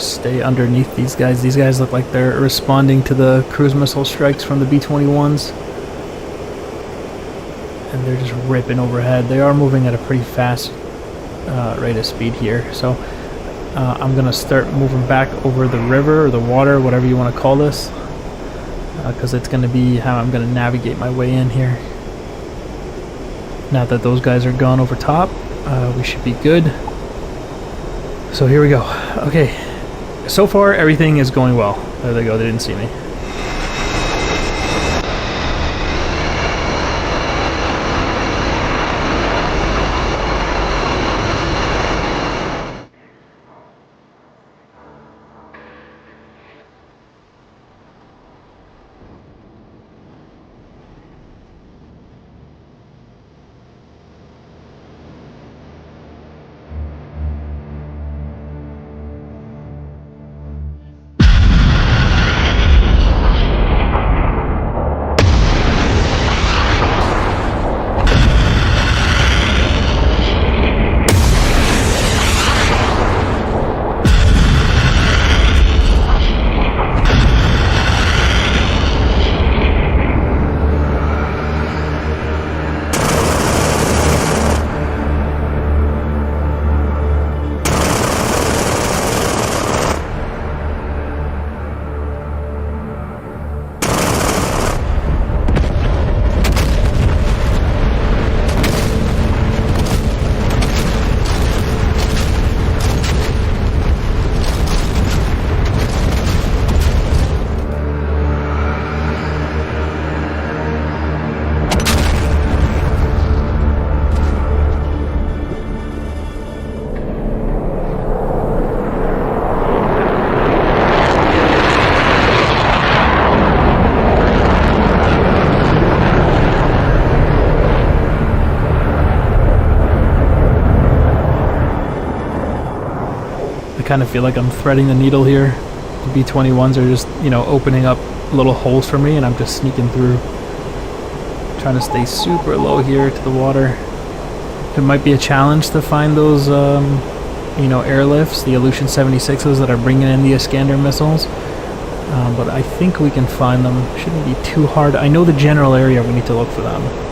just stay underneath these guys. These guys look like they're responding to the cruise missile strikes from the B-21s. And they're just ripping overhead. They are moving at a pretty fast rate of speed here. So I'm going to start moving back over the river or the water, whatever you want to call this. Because it's going to be how I'm going to navigate my way in here. Now that those guys are gone over top, we should be good. So here we go. Okay, so far everything is going well. There they go, they didn't see me. I kind of feel like I'm threading the needle here. The B-21s are just, you know, opening up little holes for me, and I'm just sneaking through. Trying to stay super low here to the water. It might be a challenge to find those, you know, airlifts, the Aleutian 76s that are bringing in the Iskander missiles. But I think we can find them. Shouldn't be too hard. I know the general area we need to look for them.